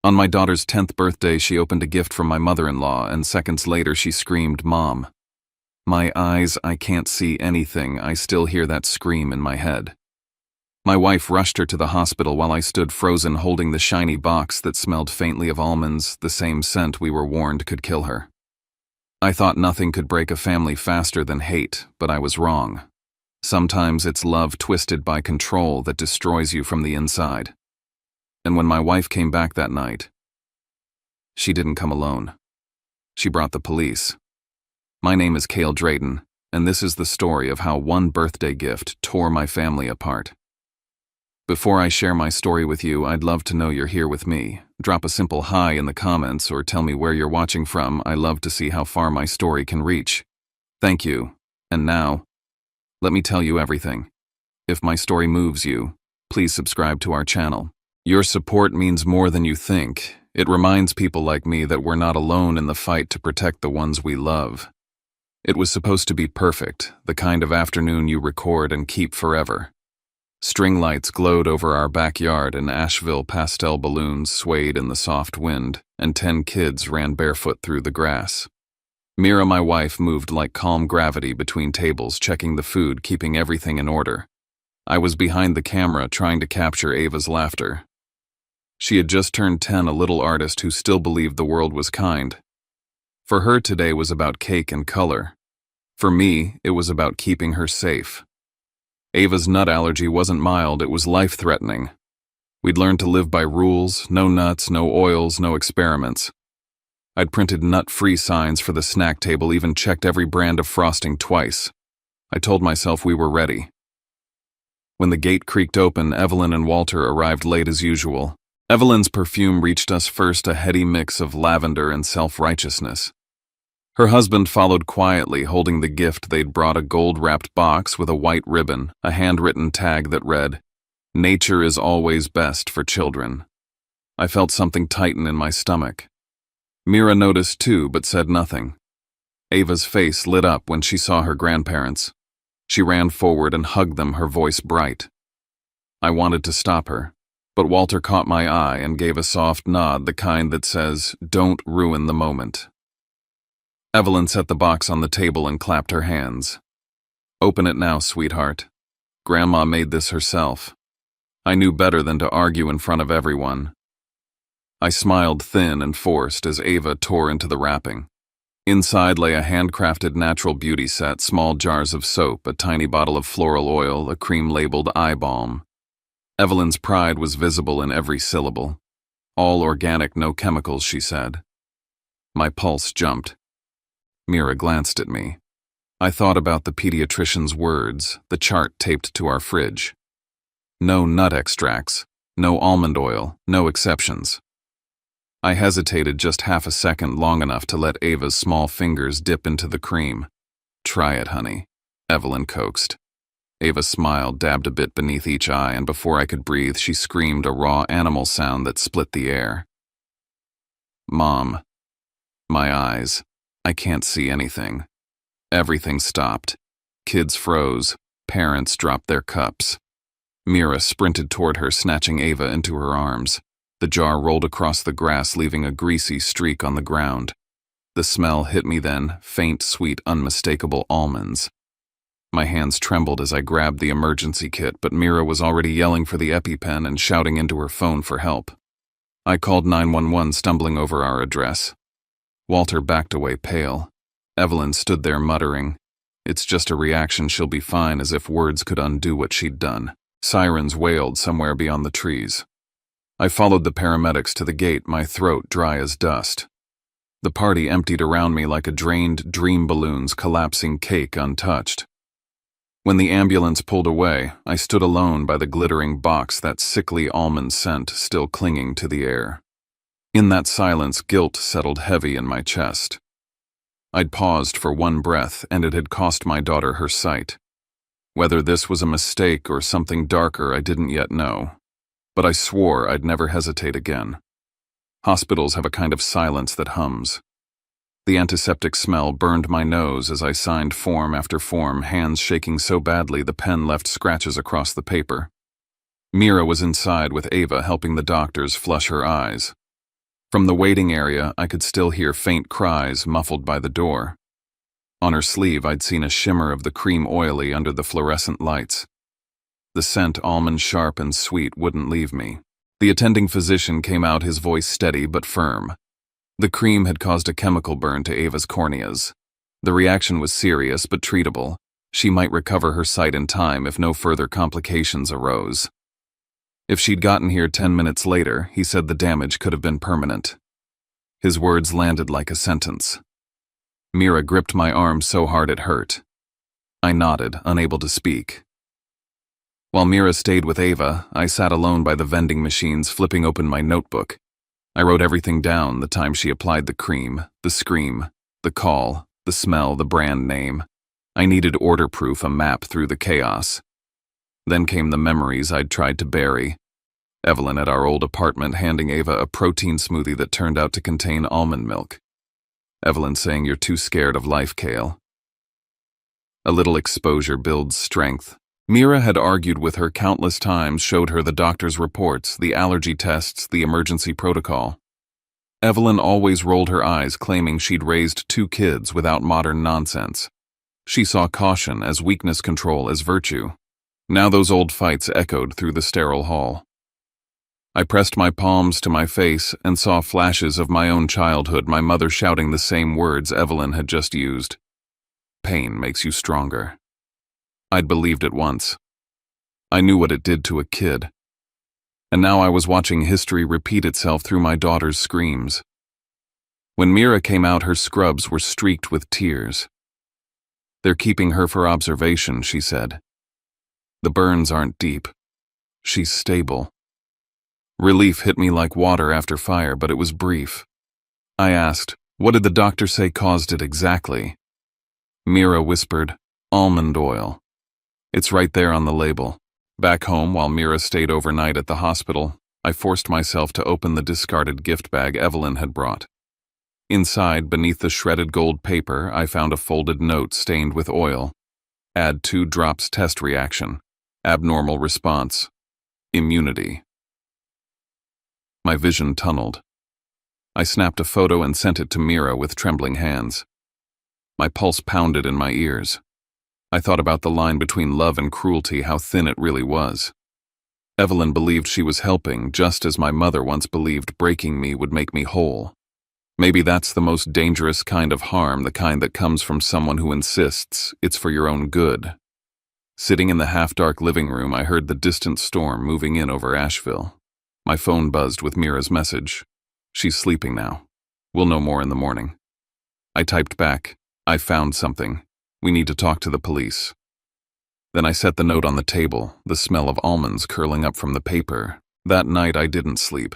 On my daughter's 10th birthday, she opened a gift from my mother-in-law, and seconds later she screamed, "Mom." My eyes, I can't see anything. I still hear that scream in my head. My wife rushed her to the hospital while I stood frozen holding the shiny box that smelled faintly of almonds, the same scent we were warned could kill her. I thought nothing could break a family faster than hate, but I was wrong. Sometimes it's love twisted by control that destroys you from the inside. And when my wife came back that night, she didn't come alone. She brought the police. My name is Cale Drayton, and this is the story of how one birthday gift tore my family apart. Before I share my story with you, I'd love to know you're here with me. Drop a simple hi in the comments or tell me where you're watching from. I love to see how far my story can reach. Thank you. And now, let me tell you everything. If my story moves you, please subscribe to our channel. Your support means more than you think. It reminds people like me that we're not alone in the fight to protect the ones we love. It was supposed to be perfect, the kind of afternoon you record and keep forever. String lights glowed over our backyard and Asheville pastel balloons swayed in the soft wind, and 10 kids ran barefoot through the grass. Mira, my wife, moved like calm gravity between tables, checking the food, keeping everything in order. I was behind the camera trying to capture Ava's laughter. She had just turned 10, a little artist who still believed the world was kind. For her, today was about cake and color. For me, it was about keeping her safe. Ava's nut allergy wasn't mild, it was life-threatening. We'd learned to live by rules: no nuts, no oils, no experiments. I'd printed nut-free signs for the snack table, even checked every brand of frosting twice. I told myself we were ready. When the gate creaked open, Evelyn and Walter arrived late as usual. Evelyn's perfume reached us first, a heady mix of lavender and self-righteousness. Her husband followed quietly, holding the gift they'd brought, a gold-wrapped box with a white ribbon, a handwritten tag that read, "Nature is always best for children." I felt something tighten in my stomach. Mira noticed too, but said nothing. Ava's face lit up when she saw her grandparents. She ran forward and hugged them, her voice bright. I wanted to stop her, but Walter caught my eye and gave a soft nod, the kind that says, "Don't ruin the moment." Evelyn set the box on the table and clapped her hands. "Open it now, sweetheart. Grandma made this herself." I knew better than to argue in front of everyone. I smiled thin and forced as Ava tore into the wrapping. Inside lay a handcrafted natural beauty set, small jars of soap, a tiny bottle of floral oil, a cream-labeled eye balm. Evelyn's pride was visible in every syllable. "All organic, no chemicals," she said. My pulse jumped. Mira glanced at me. I thought about the pediatrician's words, the chart taped to our fridge. No nut extracts, no almond oil, no exceptions. I hesitated just half a second, long enough to let Ava's small fingers dip into the cream. "Try it, honey," Evelyn coaxed. Ava smiled, dabbed a bit beneath each eye, and before I could breathe, she screamed, a raw animal sound that split the air. "Mom." My eyes. I can't see anything. Everything stopped. Kids froze. Parents dropped their cups. Mira sprinted toward her, snatching Ava into her arms. The jar rolled across the grass, leaving a greasy streak on the ground. The smell hit me then, faint, sweet, unmistakable almonds. My hands trembled as I grabbed the emergency kit, but Mira was already yelling for the EpiPen and shouting into her phone for help. I called 911, stumbling over our address. Walter backed away, pale. Evelyn stood there muttering, "It's just a reaction, she'll be fine," as if words could undo what she'd done. Sirens wailed somewhere beyond the trees. I followed the paramedics to the gate, my throat dry as dust. The party emptied around me like a drained dream balloons, collapsing cake untouched. When the ambulance pulled away, I stood alone by the glittering box, that sickly almond scent still clinging to the air. In that silence, guilt settled heavy in my chest. I'd paused for one breath, and it had cost my daughter her sight. Whether this was a mistake or something darker, I didn't yet know. But I swore I'd never hesitate again. Hospitals have a kind of silence that hums. The antiseptic smell burned my nose as I signed form after form, hands shaking so badly the pen left scratches across the paper. Mira was inside with Ava, helping the doctors flush her eyes. From the waiting area, I could still hear faint cries muffled by the door. On her sleeve, I'd seen a shimmer of the cream oily under the fluorescent lights. The scent, almond sharp and sweet, wouldn't leave me. The attending physician came out, his voice steady but firm. The cream had caused a chemical burn to Ava's corneas. The reaction was serious but treatable. She might recover her sight in time if no further complications arose. If she'd gotten here 10 minutes later, he said the damage could have been permanent. His words landed like a sentence. Mira gripped my arm so hard it hurt. I nodded, unable to speak. While Mira stayed with Ava, I sat alone by the vending machines, flipping open my notebook. I wrote everything down: the time she applied the cream, the scream, the call, the smell, the brand name. I needed order proof, a map through the chaos. Then came the memories I'd tried to bury. Evelyn at our old apartment handing Ava a protein smoothie that turned out to contain almond milk. Evelyn saying, "You're too scared of life, Kale." A little exposure builds strength. Mira had argued with her countless times, showed her the doctor's reports, the allergy tests, the emergency protocol. Evelyn always rolled her eyes, claiming she'd raised 2 kids without modern nonsense. She saw caution as weakness, control as virtue. Now those old fights echoed through the sterile hall. I pressed my palms to my face and saw flashes of my own childhood, my mother shouting the same words Evelyn had just used. Pain makes you stronger. I'd believed it once. I knew what it did to a kid. And now I was watching history repeat itself through my daughter's screams. When Mira came out, her scrubs were streaked with tears. "They're keeping her for observation," she said. "The burns aren't deep. She's stable." Relief hit me like water after fire, but it was brief. I asked, "What did the doctor say caused it exactly?" Mira whispered, "Almond oil. It's right there on the label." Back home, while Mira stayed overnight at the hospital, I forced myself to open the discarded gift bag Evelyn had brought. Inside, beneath the shredded gold paper, I found a folded note stained with oil. Add 2 drops, test reaction. Abnormal response. Immunity. My vision tunneled. I snapped a photo and sent it to Mira with trembling hands. My pulse pounded in my ears. I thought about the line between love and cruelty, how thin it really was. Evelyn believed she was helping, just as my mother once believed breaking me would make me whole. Maybe that's the most dangerous kind of harm, the kind that comes from someone who insists it's for your own good. Sitting in the half-dark living room, I heard the distant storm moving in over Asheville. My phone buzzed with Mira's message. "She's sleeping now. We'll know more in the morning." I typed back, "I found something. We need to talk to the police." Then I set the note on the table, the smell of almonds curling up from the paper. That night I didn't sleep.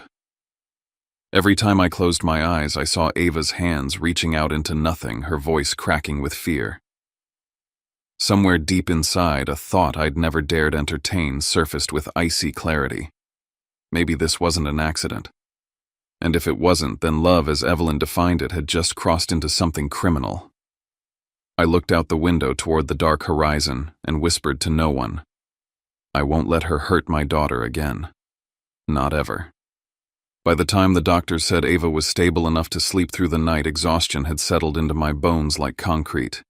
Every time I closed my eyes, I saw Ava's hands reaching out into nothing, her voice cracking with fear. Somewhere deep inside, a thought I'd never dared entertain surfaced with icy clarity. Maybe this wasn't an accident. And if it wasn't, then love, as Evelyn defined it, had just crossed into something criminal. I looked out the window toward the dark horizon and whispered to no one, "I won't let her hurt my daughter again. Not ever." By the time the doctor said Ava was stable enough to sleep through the night, exhaustion had settled into my bones like concrete.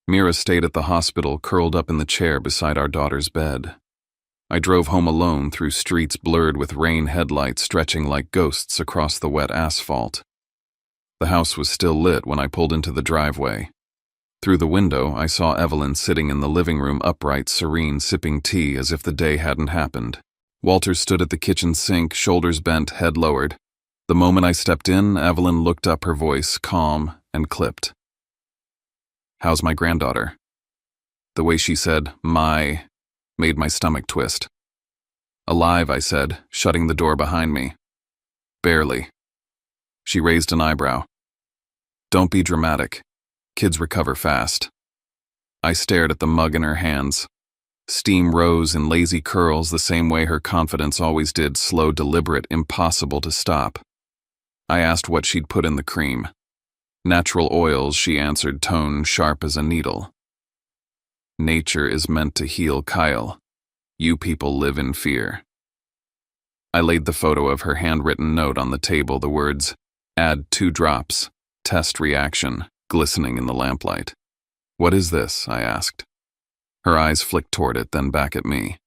Mira stayed at the hospital, curled up in the chair beside our daughter's bed. I drove home alone through streets blurred with rain headlights stretching like ghosts across the wet asphalt. The house was still lit when I pulled into the driveway. Through the window, I saw Evelyn sitting in the living room, upright, serene, sipping tea as if the day hadn't happened. Walter stood at the kitchen sink, shoulders bent, head lowered. The moment I stepped in, Evelyn looked up, her voice calm and clipped. "How's my granddaughter?" The way she said, "my," made my stomach twist. "Alive," I said, shutting the door behind me. "Barely." She raised an eyebrow. "Don't be dramatic. Kids recover fast." I stared at the mug in her hands. Steam rose in lazy curls the same way her confidence always did, slow, deliberate, impossible to stop. I asked what she'd put in the cream. "Natural oils," she answered, tone sharp as a needle. "Nature is meant to heal, Kyle. You people live in fear." I laid the photo of her handwritten note on the table, the words, "Add 2 drops, test reaction," glistening in the lamplight. "What is this?" I asked. Her eyes flicked toward it, then back at me.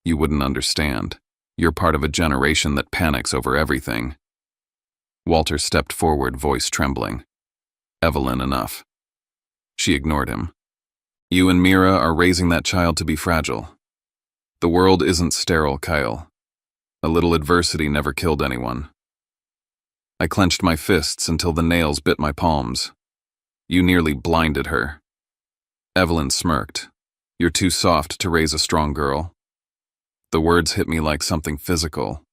"You wouldn't understand. You're part of a generation that panics over everything." Walter stepped forward, voice trembling. "Evelyn, enough." She ignored him. "You and Mira are raising that child to be fragile. The world isn't sterile, Kyle. A little adversity never killed anyone." I clenched my fists until the nails bit my palms. "You nearly blinded her." Evelyn smirked. "You're too soft to raise a strong girl." The words hit me like something physical.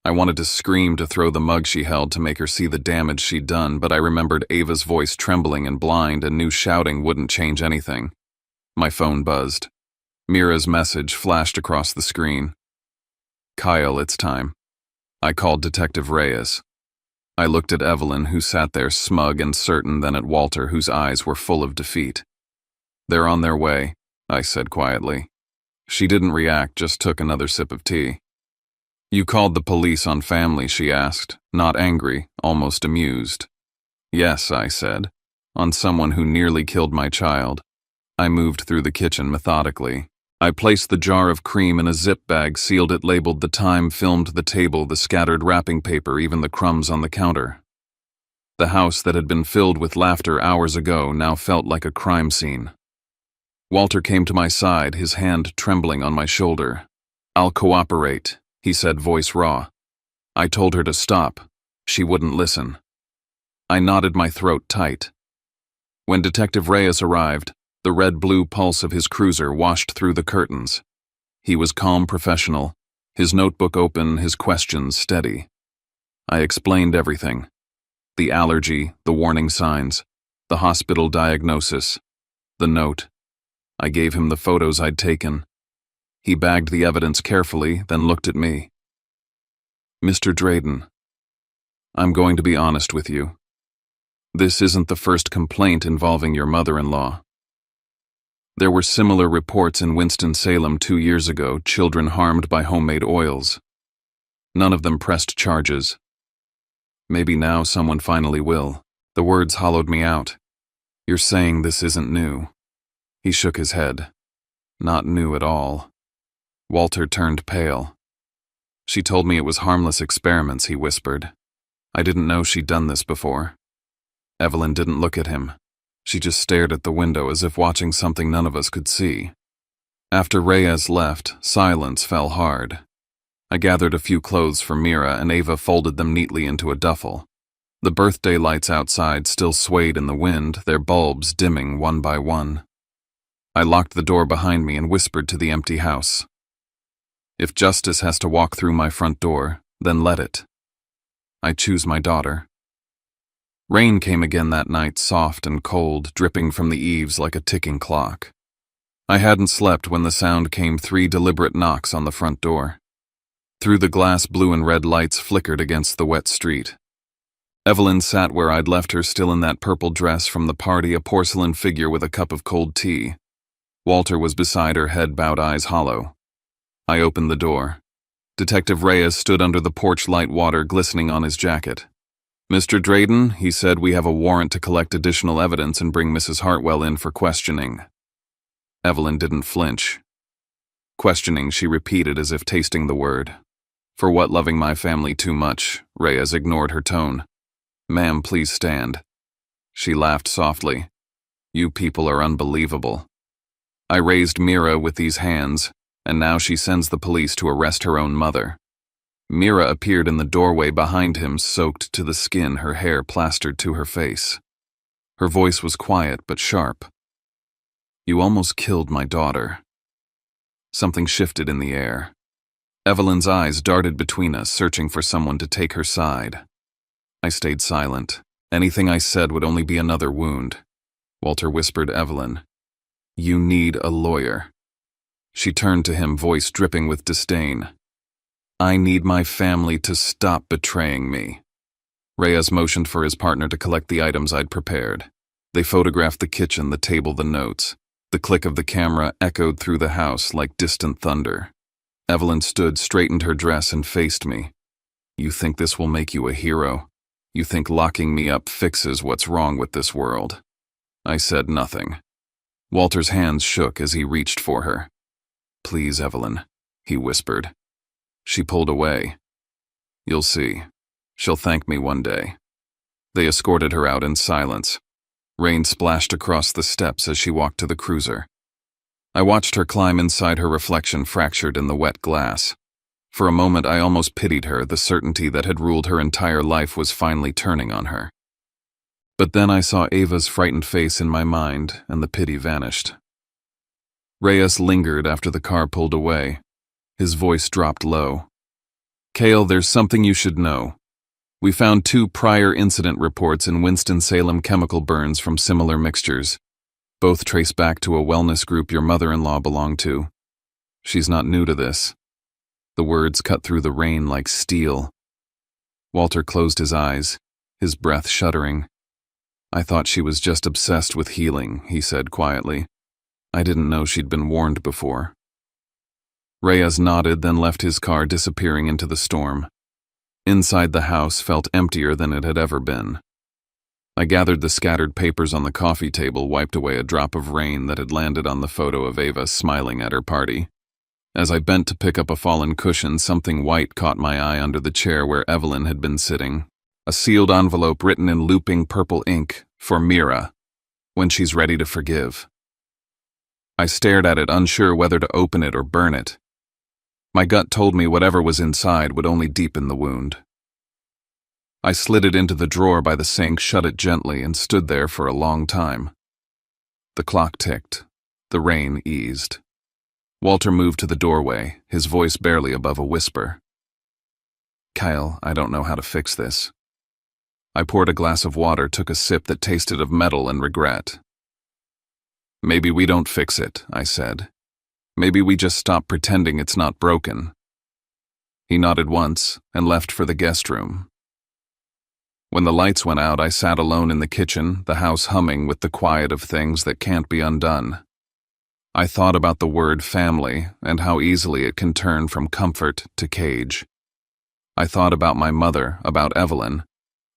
I wanted to scream, to throw the mug she held to make her see the damage she'd done, but I remembered Ava's voice trembling and blind and knew shouting wouldn't change anything. My phone buzzed. Mira's message flashed across the screen. "Kyle, it's time." I called Detective Reyes. I looked at Evelyn, who sat there smug and certain, then at Walter, whose eyes were full of defeat. "They're on their way," I said quietly. She didn't react, just took another sip of tea. "You called the police on family?" she asked, not angry, almost amused. "Yes," I said, "on someone who nearly killed my child." I moved through the kitchen methodically. I placed the jar of cream in a zip bag, sealed it, labeled the time, filmed the table, the scattered wrapping paper, even the crumbs on the counter. The house that had been filled with laughter hours ago now felt like a crime scene. Walter came to my side, his hand trembling on my shoulder. "I'll cooperate," he said, voice raw. I told her to stop. She wouldn't listen. I knotted my throat tight. When Detective Reyes arrived, the red-blue pulse of his cruiser washed through the curtains. He was calm, professional, his notebook open, his questions steady. I explained everything. The allergy, the warning signs, the hospital diagnosis, the note. I gave him the photos I'd taken. He bagged the evidence carefully, then looked at me. "Mr. Drayden, I'm going to be honest with you. This isn't the first complaint involving your mother-in-law. There were similar reports in Winston-Salem 2 years ago, children harmed by homemade oils. None of them pressed charges. Maybe now someone finally will." The words hollowed me out. "You're saying this isn't new?" He shook his head. "Not new at all." Walter turned pale. "She told me it was harmless experiments," he whispered. "I didn't know she'd done this before." Evelyn didn't look at him. She just stared at the window as if watching something none of us could see. After Reyes left, silence fell hard. I gathered a few clothes for Mira, and Ava folded them neatly into a duffel. The birthday lights outside still swayed in the wind, their bulbs dimming one by one. I locked the door behind me and whispered to the empty house. "If justice has to walk through my front door, then let it. I choose my daughter." Rain came again that night, soft and cold, dripping from the eaves like a ticking clock. I hadn't slept when the sound came, 3 deliberate knocks on the front door. Through the glass, blue and red lights flickered against the wet street. Evelyn sat where I'd left her, still in that purple dress from the party, a porcelain figure with a cup of cold tea. Walter was beside her, head bowed, eyes hollow. I opened the door. Detective Reyes stood under the porch light, water glistening on his jacket. "Mr. Drayden," he said, "we have a warrant to collect additional evidence and bring Mrs. Hartwell in for questioning." Evelyn didn't flinch. "Questioning," she repeated as if tasting the word. "For what? Loving my family too much?" Reyes ignored her tone. "Ma'am, please stand." She laughed softly. "You people are unbelievable. I raised Mira with these hands, and now she sends the police to arrest her own mother." Mira appeared in the doorway behind him, soaked to the skin, her hair plastered to her face. Her voice was quiet but sharp. "You almost killed my daughter." Something shifted in the air. Evelyn's eyes darted between us, searching for someone to take her side. I stayed silent. Anything I said would only be another wound. Walter whispered, "Evelyn, you need a lawyer." She turned to him, voice dripping with disdain. "I need my family to stop betraying me." Reyes motioned for his partner to collect the items I'd prepared. They photographed the kitchen, the table, the notes. The click of the camera echoed through the house like distant thunder. Evelyn stood, straightened her dress, and faced me. You think this will make you a hero? You think locking me up fixes what's wrong with this world? I said nothing. Walter's hands shook as he reached for her. Please, Evelyn, he whispered. She pulled away. You'll see. She'll thank me one day. They escorted her out in silence. Rain splashed across the steps as she walked to the cruiser. I watched her climb inside, her reflection fractured in the wet glass. For a moment I almost pitied her, the certainty that had ruled her entire life was finally turning on her. But then I saw Ava's frightened face in my mind, and the pity vanished. Reyes lingered after the car pulled away. His voice dropped low. Cale, there's something you should know. We found 2 prior incident reports in Winston-Salem chemical burns from similar mixtures. Both trace back to a wellness group your mother-in-law belonged to. She's not new to this. The words cut through the rain like steel. Walter closed his eyes, his breath shuddering. I thought she was just obsessed with healing, he said quietly. I didn't know she'd been warned before. Reyes nodded, then left his car, disappearing into the storm. Inside, the house felt emptier than it had ever been. I gathered the scattered papers on the coffee table, wiped away a drop of rain that had landed on the photo of Ava smiling at her party. As I bent to pick up a fallen cushion, something white caught my eye under the chair where Evelyn had been sitting. A sealed envelope written in looping purple ink, for Mira, when she's ready to forgive. I stared at it, unsure whether to open it or burn it. My gut told me whatever was inside would only deepen the wound. I slid it into the drawer by the sink, shut it gently, and stood there for a long time. The clock ticked. The rain eased. Walter moved to the doorway, his voice barely above a whisper. Kyle, I don't know how to fix this. I poured a glass of water, took a sip that tasted of metal and regret. Maybe we don't fix it, I said. Maybe we just stop pretending it's not broken. He nodded once and left for the guest room. When the lights went out, I sat alone in the kitchen, the house humming with the quiet of things that can't be undone. I thought about the word family and how easily it can turn from comfort to cage. I thought about my mother, about Evelyn,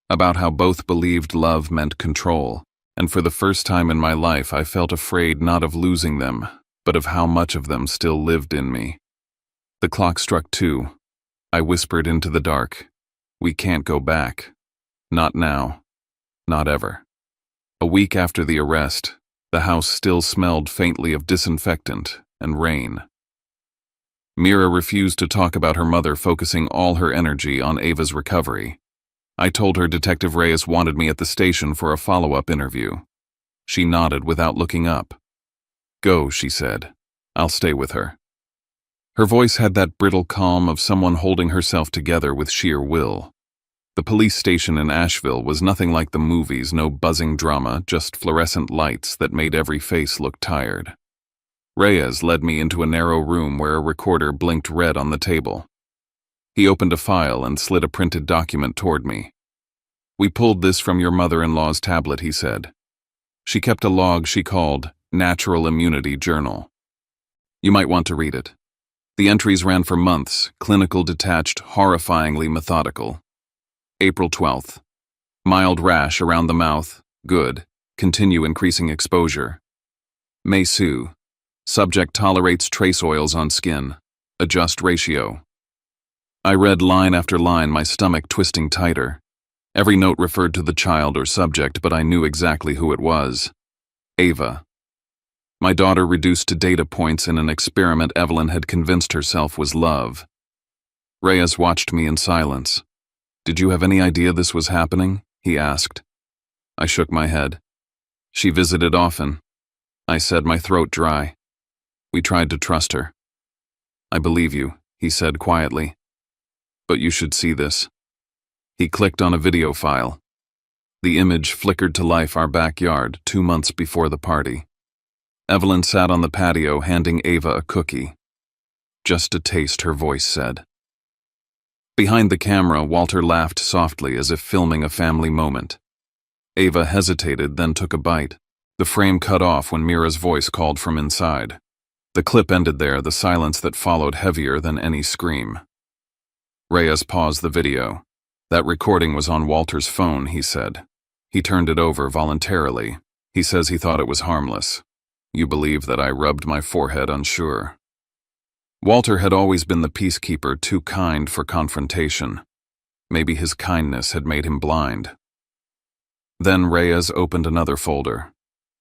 about how both believed love meant control, and for the first time in my life I felt afraid not of losing them, but of how much of them still lived in me. The clock struck 2. I whispered into the dark, "We can't go back. Not now. Not ever." A week after the arrest, the house still smelled faintly of disinfectant and rain. Mira refused to talk about her mother, focusing all her energy on Ava's recovery. I told her Detective Reyes wanted me at the station for a follow-up interview. She nodded without looking up. "Go," she said. "I'll stay with her." Her voice had that brittle calm of someone holding herself together with sheer will. The police station in Asheville was nothing like the movies, no buzzing drama, just fluorescent lights that made every face look tired. Reyes led me into a narrow room where a recorder blinked red on the table. He opened a file and slid a printed document toward me. "We pulled this from your mother-in-law's tablet," he said. "She kept a log she called Natural Immunity Journal. You might want to read it." The entries ran for months, clinical, detached, horrifyingly methodical. April 12th. Mild rash around the mouth. Good. Continue increasing exposure. May Sue. Subject tolerates trace oils on skin. Adjust ratio. I read line after line, my stomach twisting tighter. Every note referred to the child or subject, but I knew exactly who it was. Ava. My daughter reduced to data points in an experiment Evelyn had convinced herself was love. Reyes watched me in silence. "Did you have any idea this was happening?" he asked. I shook my head. "She visited often," I said, my throat dry. "We tried to trust her." "I believe you," he said quietly. "But you should see this." He clicked on a video file. The image flickered to life, our backyard, 2 months before the party. Evelyn sat on the patio handing Ava a cookie. "Just a taste," her voice said. Behind the camera, Walter laughed softly as if filming a family moment. Ava hesitated, then took a bite. The frame cut off when Mira's voice called from inside. The clip ended there, the silence that followed heavier than any scream. Reyes paused the video. That recording was on Walter's phone, he said. He turned it over voluntarily. He says he thought it was harmless. You believe that I rubbed my forehead unsure. Walter had always been the peacekeeper, too kind for confrontation. Maybe his kindness had made him blind. Then Reyes opened another folder.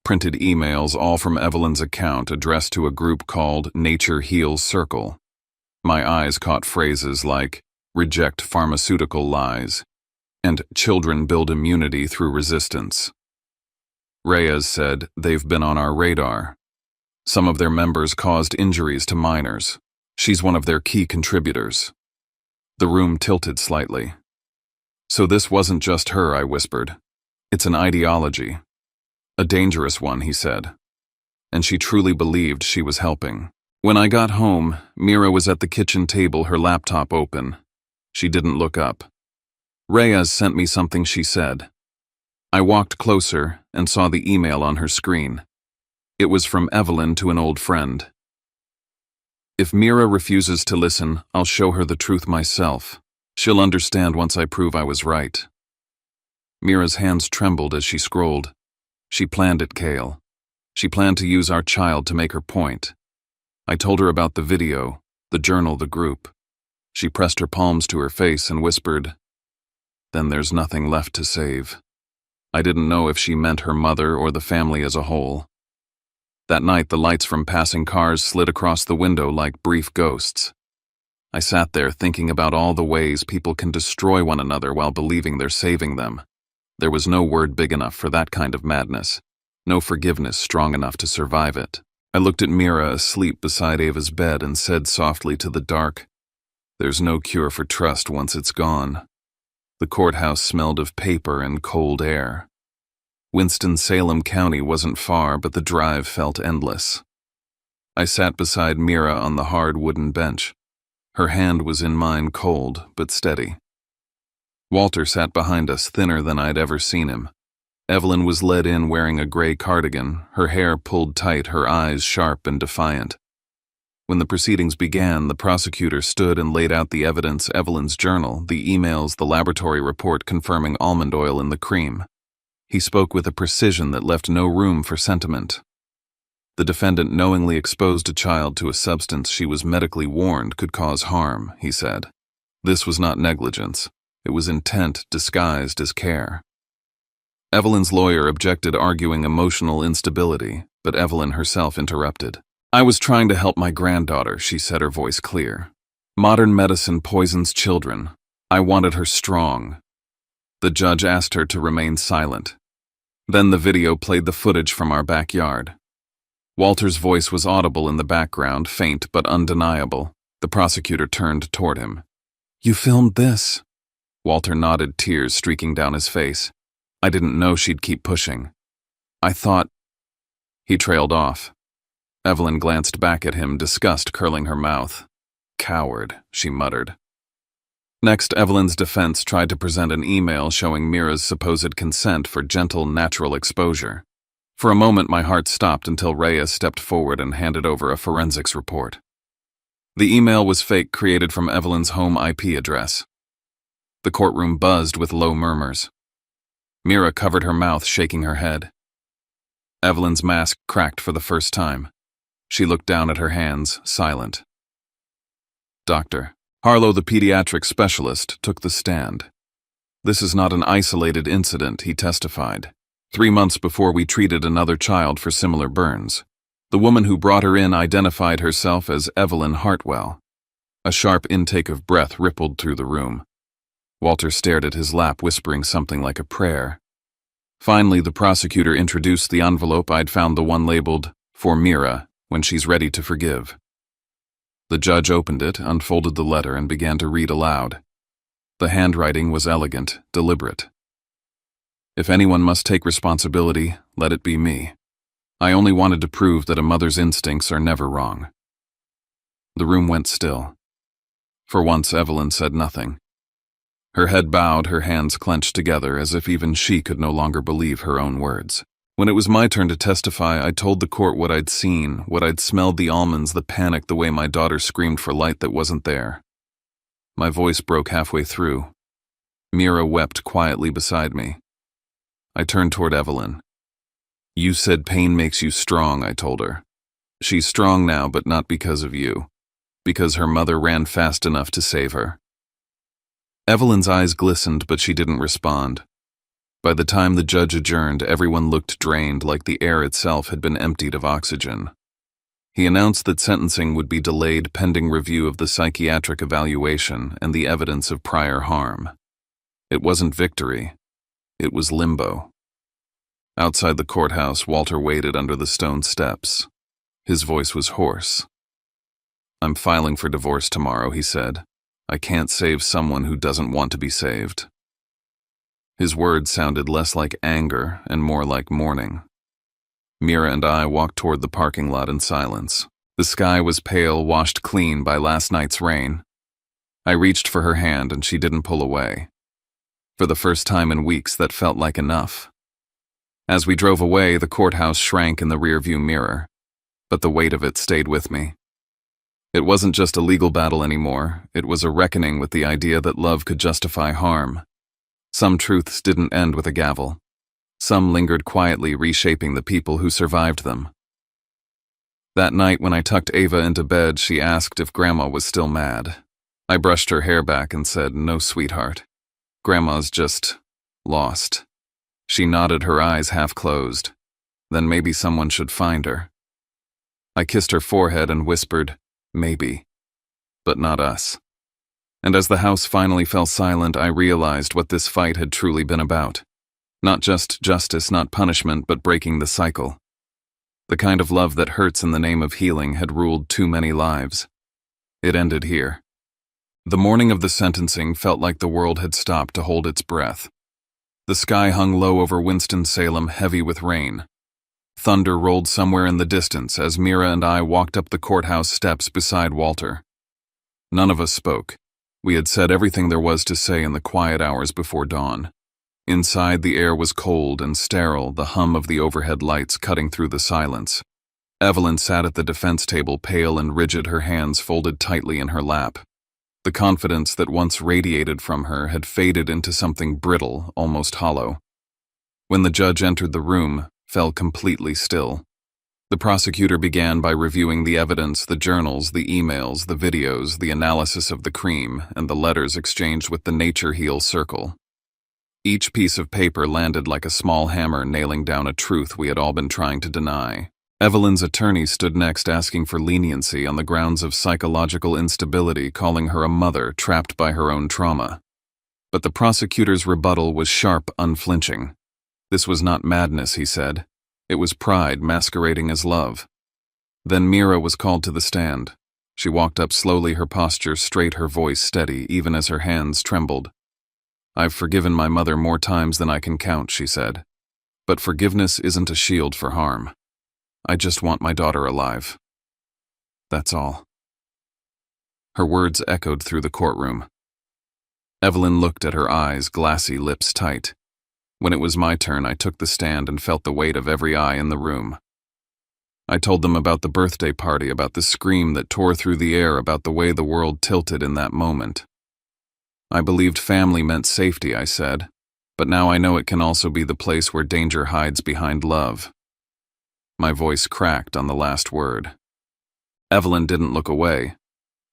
Printed emails, all from Evelyn's account, addressed to a group called Nature Heals Circle. My eyes caught phrases like, reject pharmaceutical lies, and children build immunity through resistance. Reyes said, they've been on our radar. Some of their members caused injuries to minors. She's one of their key contributors. The room tilted slightly. So this wasn't just her, I whispered. It's an ideology. A dangerous one, he said. And she truly believed she was helping. When I got home, Mira was at the kitchen table, her laptop open. She didn't look up. Reyes sent me something, she said. I walked closer and saw the email on her screen. It was from Evelyn to an old friend. If Mira refuses to listen, I'll show her the truth myself. She'll understand once I prove I was right. Mira's hands trembled as she scrolled. She planned it, Cale. She planned to use our child to make her point. I told her about the video, the journal, the group. She pressed her palms to her face and whispered, then there's nothing left to save. I didn't know if she meant her mother or the family as a whole. That night, the lights from passing cars slid across the window like brief ghosts. I sat there thinking about all the ways people can destroy one another while believing they're saving them. There was no word big enough for that kind of madness, no forgiveness strong enough to survive it. I looked at Mira asleep beside Ava's bed and said softly to the dark, there's no cure for trust once it's gone. The courthouse smelled of paper and cold air. Winston-Salem County wasn't far, but the drive felt endless. I sat beside Mira on the hard wooden bench. Her hand was in mine, cold but steady. Walter sat behind us, thinner than I'd ever seen him. Evelyn was led in wearing a gray cardigan, her hair pulled tight, her eyes sharp and defiant. When the proceedings began, the prosecutor stood and laid out the evidence: Evelyn's journal, the emails, the laboratory report confirming almond oil in the cream. He spoke with a precision that left no room for sentiment. The defendant knowingly exposed a child to a substance she was medically warned could cause harm, he said. This was not negligence. It was intent disguised as care. Evelyn's lawyer objected, arguing emotional instability, but Evelyn herself interrupted. I was trying to help my granddaughter, she said, her voice clear. Modern medicine poisons children. I wanted her strong. The judge asked her to remain silent. Then the video played the footage from our backyard. Walter's voice was audible in the background, faint but undeniable. The prosecutor turned toward him. You filmed this? Walter nodded, tears streaking down his face. I didn't know she'd keep pushing. I thought... He trailed off. Evelyn glanced back at him, disgust curling her mouth. Coward, she muttered. Next, Evelyn's defense tried to present an email showing Mira's supposed consent for gentle, natural exposure. For a moment, my heart stopped until Reyes stepped forward and handed over a forensics report. The email was fake, created from Evelyn's home IP address. The courtroom buzzed with low murmurs. Mira covered her mouth, shaking her head. Evelyn's mask cracked for the first time. She looked down at her hands, silent. Dr. Harlow, the pediatric specialist, took the stand. This is not an isolated incident, he testified. 3 months before, we treated another child for similar burns. The woman who brought her in identified herself as Evelyn Hartwell. A sharp intake of breath rippled through the room. Walter stared at his lap, whispering something like a prayer. Finally, the prosecutor introduced the envelope I'd found, the one labeled, "For Mira, when she's ready to forgive." The judge opened it, unfolded the letter, and began to read aloud. The handwriting was elegant, deliberate. If anyone must take responsibility, let it be me. I only wanted to prove that a mother's instincts are never wrong. The room went still. For once, Evelyn said nothing. Her head bowed, her hands clenched together, as if even she could no longer believe her own words. When it was my turn to testify, I told the court what I'd seen, what I'd smelled, the almonds, the panic, the way my daughter screamed for light that wasn't there. My voice broke halfway through. Mira wept quietly beside me. I turned toward Evelyn. "You said pain makes you strong," I told her. "She's strong now, but not because of you. Because her mother ran fast enough to save her." Evelyn's eyes glistened, but she didn't respond. By the time the judge adjourned, everyone looked drained, like the air itself had been emptied of oxygen. He announced that sentencing would be delayed pending review of the psychiatric evaluation and the evidence of prior harm. It wasn't victory. It was limbo. Outside the courthouse, Walter waited under the stone steps. His voice was hoarse. "I'm filing for divorce tomorrow," he said. "I can't save someone who doesn't want to be saved." His words sounded less like anger and more like mourning. Mira and I walked toward the parking lot in silence. The sky was pale, washed clean by last night's rain. I reached for her hand and she didn't pull away. For the first time in weeks, that felt like enough. As we drove away, the courthouse shrank in the rearview mirror, but the weight of it stayed with me. It wasn't just a legal battle anymore, it was a reckoning with the idea that love could justify harm. Some truths didn't end with a gavel. Some lingered quietly, reshaping the people who survived them. That night when I tucked Ava into bed, she asked if Grandma was still mad. I brushed her hair back and said, "No, sweetheart. Grandma's just lost." She nodded, her eyes half closed. "Then maybe someone should find her." I kissed her forehead and whispered, "Maybe. But not us." And as the house finally fell silent, I realized what this fight had truly been about. Not just justice, not punishment, but breaking the cycle. The kind of love that hurts in the name of healing had ruled too many lives. It ended here. The morning of the sentencing felt like the world had stopped to hold its breath. The sky hung low over Winston-Salem, heavy with rain. Thunder rolled somewhere in the distance as Mira and I walked up the courthouse steps beside Walter. None of us spoke. We had said everything there was to say in the quiet hours before dawn. Inside, the air was cold and sterile, the hum of the overhead lights cutting through the silence. Evelyn sat at the defense table, pale and rigid, her hands folded tightly in her lap. The confidence that once radiated from her had faded into something brittle, almost hollow. When the judge entered the room, fell completely still. The prosecutor began by reviewing the evidence, the journals, the emails, the videos, the analysis of the cream, and the letters exchanged with the Nature Heal Circle. Each piece of paper landed like a small hammer, nailing down a truth we had all been trying to deny. Evelyn's attorney stood next, asking for leniency on the grounds of psychological instability, calling her a mother trapped by her own trauma. But the prosecutor's rebuttal was sharp, unflinching. This was not madness, he said. It was pride masquerading as love. Then Mira was called to the stand. She walked up slowly, her posture straight, her voice steady, even as her hands trembled. "I've forgiven my mother more times than I can count," she said. "But forgiveness isn't a shield for harm. I just want my daughter alive. That's all." Her words echoed through the courtroom. Evelyn looked at her eyes, glassy, lips tight. When it was my turn, I took the stand and felt the weight of every eye in the room. I told them about the birthday party, about the scream that tore through the air, about the way the world tilted in that moment. I believed family meant safety, I said, but now I know it can also be the place where danger hides behind love. My voice cracked on the last word. Evelyn didn't look away.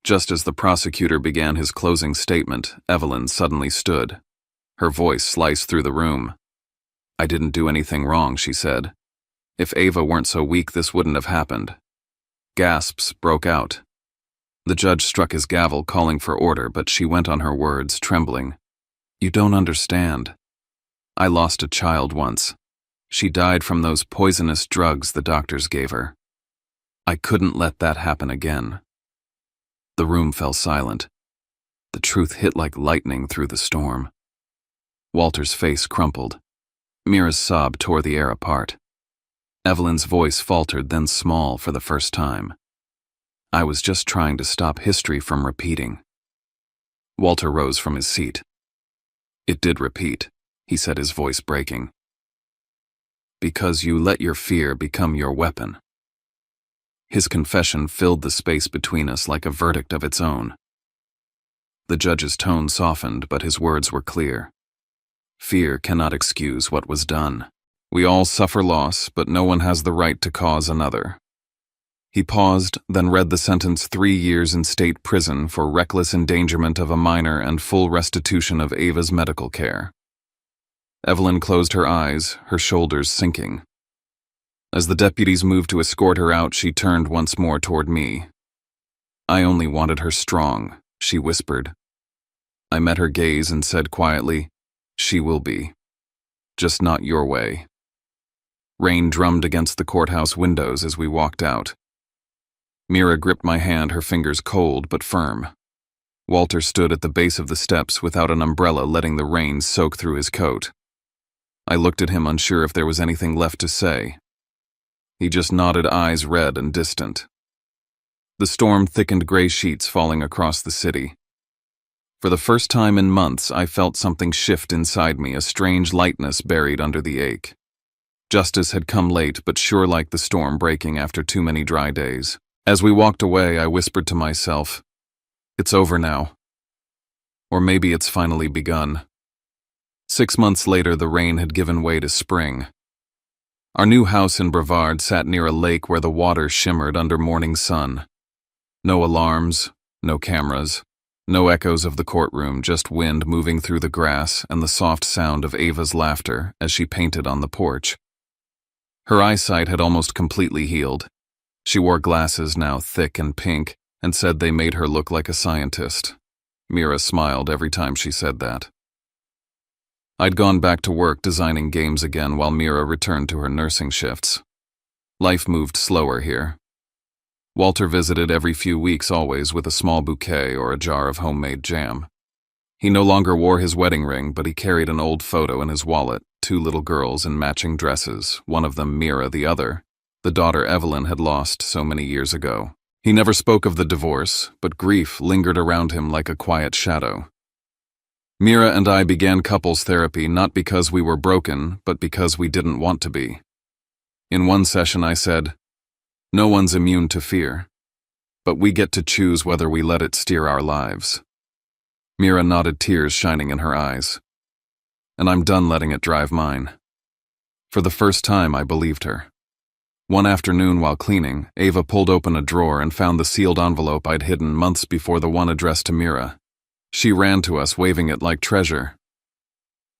Just as the prosecutor began his closing statement, Evelyn suddenly stood. Her voice sliced through the room. "I didn't do anything wrong," she said. "If Ava weren't so weak, this wouldn't have happened." Gasps broke out. The judge struck his gavel, calling for order, but she went on her words, trembling. "You don't understand. I lost a child once. She died from those poisonous drugs the doctors gave her. I couldn't let that happen again." The room fell silent. The truth hit like lightning through the storm. Walter's face crumpled. Mira's sob tore the air apart. Evelyn's voice faltered, then small for the first time. "I was just trying to stop history from repeating." Walter rose from his seat. "It did repeat," he said, his voice breaking. Because you let your fear become your weapon. His confession filled the space between us like a verdict of its own. The judge's tone softened, but his words were clear. Fear cannot excuse what was done. We all suffer loss, but no one has the right to cause another. He paused, then read the sentence: 3 years in state prison for reckless endangerment of a minor and full restitution of Ava's medical care. Evelyn closed her eyes, her shoulders sinking. As the deputies moved to escort her out, she turned once more toward me. I only wanted her strong, she whispered. I met her gaze and said quietly, she will be. Just not your way. Rain drummed against the courthouse windows as we walked out. Mira gripped my hand, her fingers cold but firm. Walter stood at the base of the steps without an umbrella, letting the rain soak through his coat. I looked at him, unsure if there was anything left to say. He just nodded, eyes red and distant. The storm thickened, gray sheets falling across the city. For the first time in months, I felt something shift inside me, a strange lightness buried under the ache. Justice had come late, but sure, like the storm breaking after too many dry days. As we walked away, I whispered to myself, it's over now. Or maybe it's finally begun. 6 months later, the rain had given way to spring. Our new house in Brevard sat near a lake where the water shimmered under morning sun. No alarms, no cameras, no echoes of the courtroom, just wind moving through the grass and the soft sound of Ava's laughter as she painted on the porch. Her eyesight had almost completely healed. She wore glasses, now thick and pink, and said they made her look like a scientist. Mira smiled every time she said that. I'd gone back to work designing games again while Mira returned to her nursing shifts. Life moved slower here. Walter visited every few weeks, always with a small bouquet or a jar of homemade jam. He no longer wore his wedding ring, but he carried an old photo in his wallet, 2 little girls in matching dresses, one of them Mira, the other, the daughter Evelyn had lost so many years ago. He never spoke of the divorce, but grief lingered around him like a quiet shadow. Mira and I began couples therapy not because we were broken, but because we didn't want to be. In one session I said, no one's immune to fear, but we get to choose whether we let it steer our lives. Mira nodded, tears shining in her eyes. And I'm done letting it drive mine. For the first time, I believed her. One afternoon while cleaning, Ava pulled open a drawer and found the sealed envelope I'd hidden months before the one addressed to Mira. She ran to us, waving it like treasure.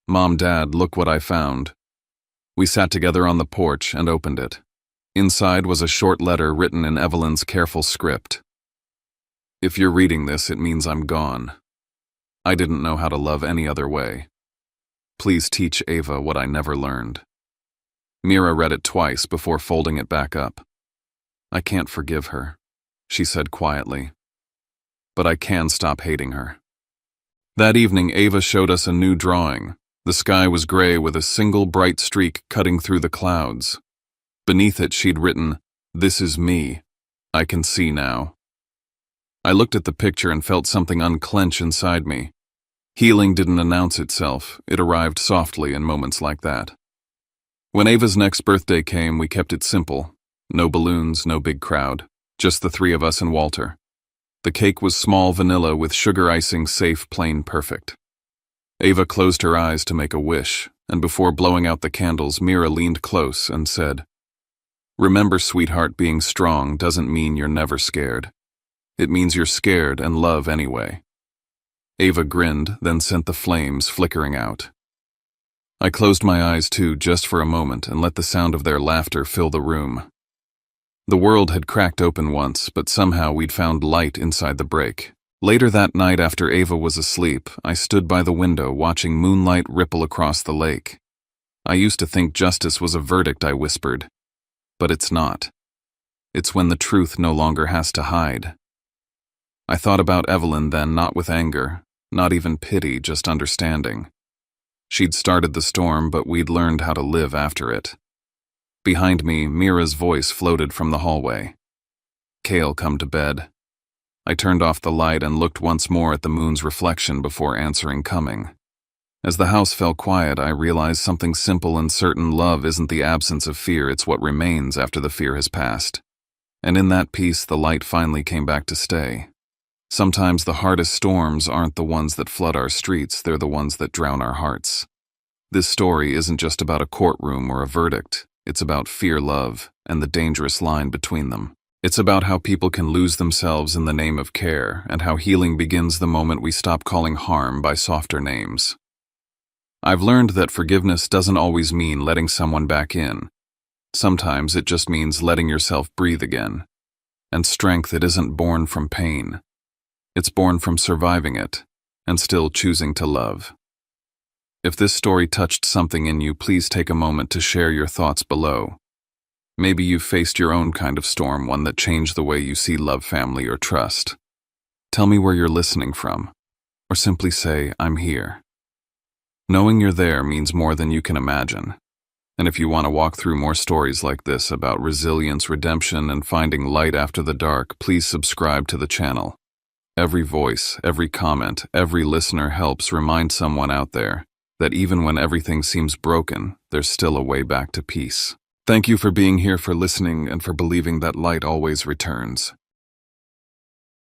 Mom, Dad, look what I found. We sat together on the porch and opened it. Inside was a short letter written in Evelyn's careful script. If you're reading this, it means I'm gone. I didn't know how to love any other way. Please teach Ava what I never learned. Mira read it twice before folding it back up. I can't forgive her, she said quietly. But I can stop hating her. That evening, Ava showed us a new drawing. The sky was gray with a single bright streak cutting through the clouds. Beneath it, she'd written, "This is me. I can see now." I looked at the picture and felt something unclench inside me. Healing didn't announce itself. It arrived softly in moments like that. When Ava's next birthday came, we kept it simple. No balloons, no big crowd. Just the 3 of us and Walter. The cake was small vanilla with sugar icing, safe, plain, perfect. Ava closed her eyes to make a wish, and before blowing out the candles, Mira leaned close and said, "Remember, sweetheart, being strong doesn't mean you're never scared. It means you're scared and love anyway." Ava grinned, then sent the flames flickering out. I closed my eyes too, just for a moment, and let the sound of their laughter fill the room. The world had cracked open once, but somehow we'd found light inside the break. Later that night, after Ava was asleep, I stood by the window watching moonlight ripple across the lake. I used to think justice was a verdict, I whispered. But it's not. It's when the truth no longer has to hide. I thought about Evelyn then, not with anger, not even pity, just understanding. She'd started the storm, but we'd learned how to live after it. Behind me, Mira's voice floated from the hallway. "Kale, come to bed." I turned off the light and looked once more at the moon's reflection before answering, "Coming." As the house fell quiet, I realized something simple and certain: love isn't the absence of fear, it's what remains after the fear has passed. And in that peace, the light finally came back to stay. Sometimes the hardest storms aren't the ones that flood our streets, they're the ones that drown our hearts. This story isn't just about a courtroom or a verdict, it's about fear, love, and the dangerous line between them. It's about how people can lose themselves in the name of care, and how healing begins the moment we stop calling harm by softer names. I've learned that forgiveness doesn't always mean letting someone back in. Sometimes it just means letting yourself breathe again. And strength, it isn't born from pain. It's born from surviving it, and still choosing to love. If this story touched something in you, please take a moment to share your thoughts below. Maybe you've faced your own kind of storm, one that changed the way you see love, family, or trust. Tell me where you're listening from, or simply say, "I'm here." Knowing you're there means more than you can imagine. And if you want to walk through more stories like this about resilience, redemption, and finding light after the dark, please subscribe to the channel. Every voice, every comment, every listener helps remind someone out there that even when everything seems broken, there's still a way back to peace. Thank you for being here, for listening, and for believing that light always returns.